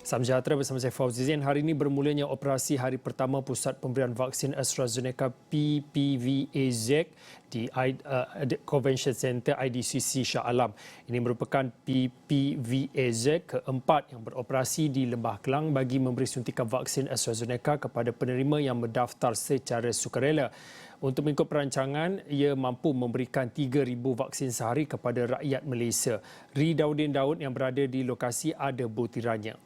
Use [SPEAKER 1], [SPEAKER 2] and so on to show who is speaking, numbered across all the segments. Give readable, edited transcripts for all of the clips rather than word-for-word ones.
[SPEAKER 1] Salam sejahtera bersama saya Fauzi Zain. Hari ini bermulanya operasi hari pertama Pusat Pemberian Vaksin AstraZeneca PPVAZ di Convention Center IDCC Shah Alam. Ini merupakan PPVAZ keempat yang beroperasi di Lembah Kelang bagi memberi suntikan vaksin AstraZeneca kepada penerima yang mendaftar secara sukarela. Untuk mengikut perancangan, ia mampu memberikan 3,000 vaksin sehari kepada rakyat Malaysia. Ridauddin Daud yang berada di lokasi ada butirannya.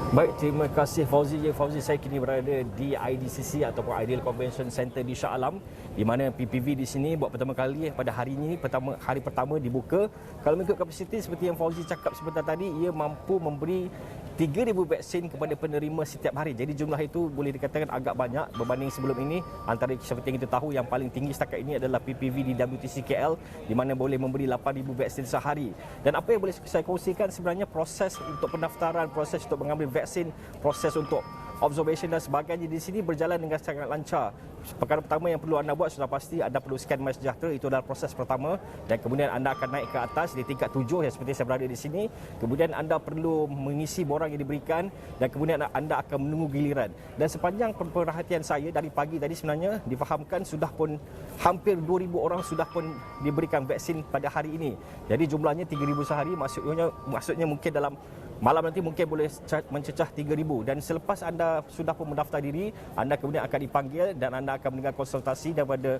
[SPEAKER 2] Baik, terima kasih Fauzi. Saya kini berada di IDCC ataupun Ideal Convention Center di Shah Alam, di mana PPV di sini buat pertama kali pada hari ini, hari pertama dibuka. Kalau mengikut kapasiti seperti yang Fauzi cakap sebentar tadi, ia mampu memberi 3,000 vaksin kepada penerima setiap hari. Jadi jumlah itu boleh dikatakan agak banyak berbanding sebelum ini. Antara seperti yang kita tahu, yang paling tinggi setakat ini adalah PPV di WTC KL, di mana boleh memberi 8,000 vaksin sehari. Dan apa yang boleh saya kongsikan sebenarnya proses untuk pendaftaran, proses untuk mengambil vaksin, proses untuk observation dan sebagainya di sini berjalan dengan sangat lancar. Perkara pertama yang perlu anda buat sudah pasti anda perlu scan MySejahtera, itu adalah proses pertama, dan kemudian anda akan naik ke atas di tingkat 7 yang seperti saya berada di sini. Kemudian anda perlu mengisi borang yang diberikan dan kemudian anda akan menunggu giliran. Dan sepanjang perhatian saya dari pagi tadi sebenarnya difahamkan sudah pun hampir 2,000 orang sudah pun diberikan vaksin pada hari ini. Jadi jumlahnya 3,000 sehari, maksudnya mungkin dalam malam nanti mungkin boleh mencecah 3,000. Dan selepas anda sudah pun mendaftar diri, anda kemudian akan dipanggil dan anda akan mendengar konsultasi daripada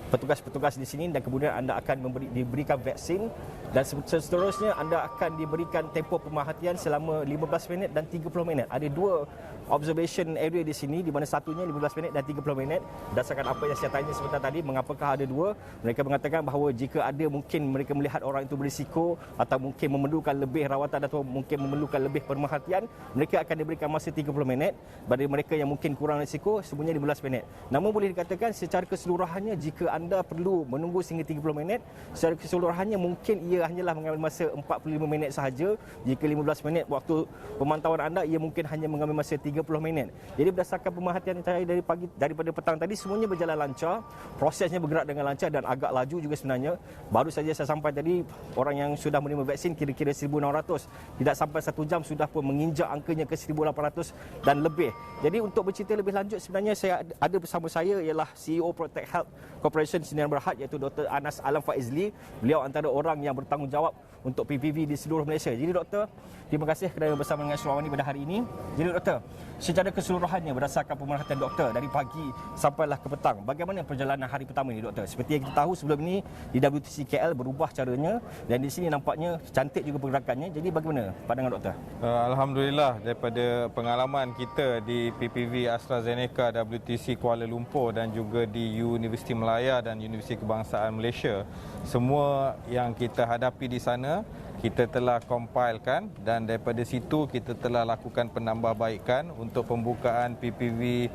[SPEAKER 2] petugas-petugas di sini, dan kemudian anda akan diberikan vaksin, dan seterusnya anda akan diberikan tempoh pemerhatian selama 15 minit dan 30 minit. Ada dua observation area di sini, di mana satunya 15 minit dan 30 minit. Berdasarkan apa yang saya tanya sebentar tadi, mengapakah ada dua, mereka mengatakan bahawa jika ada mungkin mereka melihat orang itu berisiko atau mungkin memerlukan lebih rawatan atau mungkin memerlukan lebih pemerhatian, mereka akan diberikan masa 30 minit. Bagi mereka yang mungkin kurang risiko, semuanya 15 minit. Namun boleh dikatakan secara keseluruhannya, jika anda perlu menunggu sehingga 30 minit, secara keseluruhannya mungkin ia hanyalah mengambil masa 45 minit sahaja. Jika 15 minit waktu pemantauan anda, ia mungkin hanya mengambil masa 30 minit. Jadi berdasarkan pemerhatian saya daripada petang tadi, semuanya berjalan lancar, prosesnya bergerak dengan lancar dan agak laju juga sebenarnya. Baru saja saya sampai tadi, orang yang sudah menerima vaksin kira-kira 1,600. Tidak sampai 1 jam sudah pun menginjak angkanya ke 1,800 dan lebih. Jadi untuk bercerita lebih lanjut, sebenarnya saya ada bersama saya ialah CEO Protect Health Corporation Sdn Bhd, iaitu Dr. Anas Alam Faizli. Beliau antara orang yang bertanggungjawab untuk PPV di seluruh Malaysia. Jadi doktor, terima kasih kerana bersama dengan Surawani pada hari ini. Jadi doktor, secara keseluruhannya berdasarkan pemerhatian doktor dari pagi sampailah ke petang, bagaimana perjalanan hari pertama ini doktor? Seperti yang kita tahu sebelum ini di WTC KL berubah caranya, dan di sini nampaknya cantik juga pergerakannya. Jadi bagaimana pandangan doktor?
[SPEAKER 3] Alhamdulillah, daripada pengalaman kita di PPV AstraZeneca WTC Kuala Lumpur dan juga di Universiti Malaya dan Universiti Kebangsaan Malaysia, semua yang kita hadapi di sana kita telah compilekan, dan daripada situ kita telah lakukan penambahbaikan untuk pembukaan PPV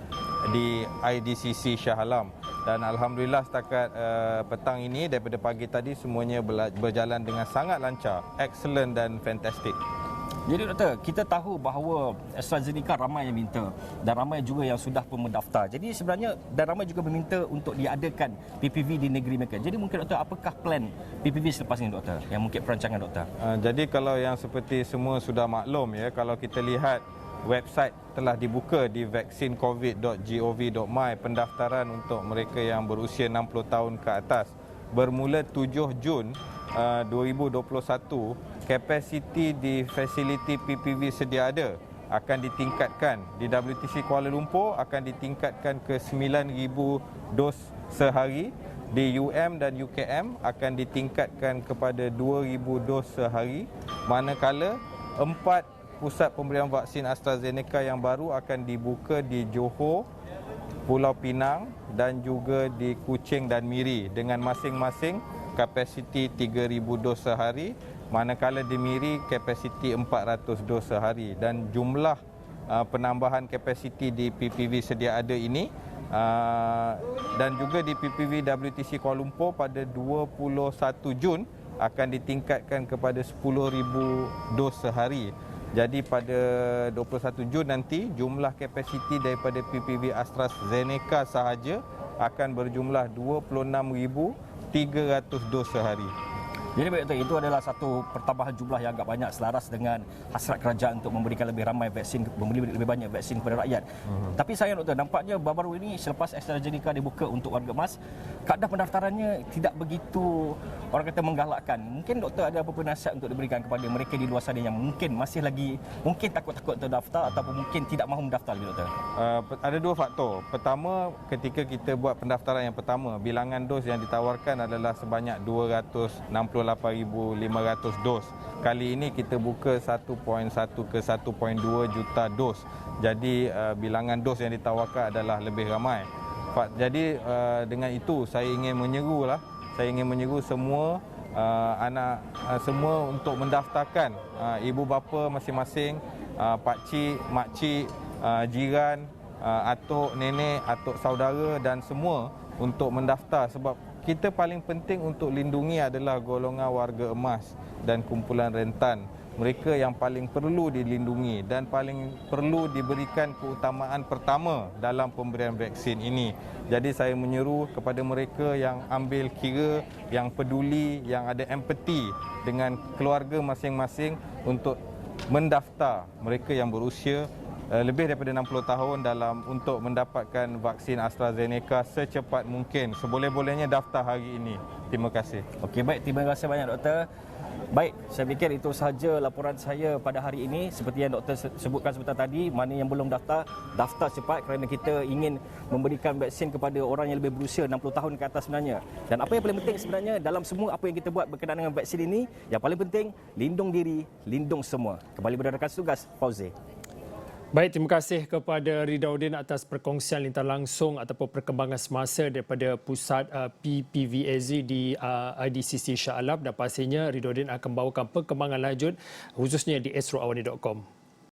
[SPEAKER 3] di IDCC Shah Alam. Dan alhamdulillah setakat petang ini, daripada pagi tadi semuanya berjalan dengan sangat lancar, excellent dan fantastic.
[SPEAKER 2] Jadi doktor, kita tahu bahawa AstraZeneca ramai yang minta dan ramai juga yang sudah pun mendaftar. Jadi sebenarnya dan ramai juga meminta untuk diadakan PPV di negeri mereka. Jadi mungkin doktor, apakah plan PPV selepas ini doktor? Yang mungkin perancangan doktor?
[SPEAKER 3] Jadi kalau yang seperti semua sudah maklum ya, kalau kita lihat website telah dibuka di vaccinecovid.gov.my, pendaftaran untuk mereka yang berusia 60 tahun ke atas. Bermula 7 Jun 2021, kapasiti di fasiliti PPV sedia ada akan ditingkatkan. Di WTC Kuala Lumpur akan ditingkatkan ke 9,000 dos sehari. Di UM dan UKM akan ditingkatkan kepada 2,000 dos sehari. Manakala 4 pusat pemberian vaksin AstraZeneca yang baru akan dibuka di Johor, Pulau Pinang dan juga di Kuching dan Miri dengan masing-masing kapasiti 3,000 dos sehari, manakala di Miri kapasiti 400 dos sehari. Dan jumlah penambahan kapasiti di PPV sedia ada ini dan juga di PPV WTC Kuala Lumpur pada 21 Jun akan ditingkatkan kepada 10,000 dos sehari. Jadi pada 21 Jun nanti jumlah kapasiti daripada PPV AstraZeneca sahaja akan berjumlah 26,300 dos sehari.
[SPEAKER 2] Jadi baik Dr. itu adalah satu pertambahan jumlah yang agak banyak selaras dengan hasrat kerajaan untuk memberikan lebih ramai vaksin, memberi lebih banyak vaksin kepada rakyat. Tapi sayang Dr. nampaknya baru-baru ini selepas AstraZeneca dibuka untuk warga emas, keadaan pendaftarannya tidak begitu orang kata menggalakkan. Mungkin Doktor ada apa-apa nasihat untuk diberikan kepada mereka di luar sana yang mungkin masih lagi mungkin takut-takut untuk daftar ataupun mungkin tidak mahu mendaftar lagi Doktor?
[SPEAKER 3] Ada dua faktor. Pertama, ketika kita buat pendaftaran yang pertama, bilangan dos yang ditawarkan adalah sebanyak 268,500 dos. Kali ini kita buka 1.1 ke 1.2 juta dos. Jadi bilangan dos yang ditawarkan adalah lebih ramai. Jadi dengan itu saya ingin menyeru semua semua untuk mendaftarkan ibu bapa masing-masing, pak cik, mak cik, jiran, atuk, nenek, atuk saudara dan semua untuk mendaftar sebab kita paling penting untuk lindungi adalah golongan warga emas dan kumpulan rentan. Mereka yang paling perlu dilindungi dan paling perlu diberikan keutamaan pertama dalam pemberian vaksin ini. Jadi saya menyeru kepada mereka yang ambil kira, yang peduli, yang ada empati dengan keluarga masing-masing untuk mendaftar mereka yang berusia lebih daripada 60 tahun untuk mendapatkan vaksin AstraZeneca secepat mungkin. Seboleh-bolehnya daftar hari ini. Terima kasih.
[SPEAKER 2] Okey, baik. Terima kasih banyak Doktor. Baik, saya fikir itu sahaja laporan saya pada hari ini. Seperti yang Doktor sebutkan sebentar tadi, mana yang belum daftar, daftar cepat kerana kita ingin memberikan vaksin kepada orang yang lebih berusia 60 tahun ke atas sebenarnya. Dan apa yang paling penting sebenarnya dalam semua apa yang kita buat berkenaan dengan vaksin ini, yang paling penting, lindung diri, lindung semua. Kembali berada tugas, Fauzi.
[SPEAKER 1] Baik, terima kasih kepada Ridauddin atas perkongsian lintas langsung ataupun perkembangan semasa daripada pusat PPVAZ di IDCC Shah Alam dan pastinya Ridauddin akan bawakan perkembangan lanjut khususnya di astroawani.com.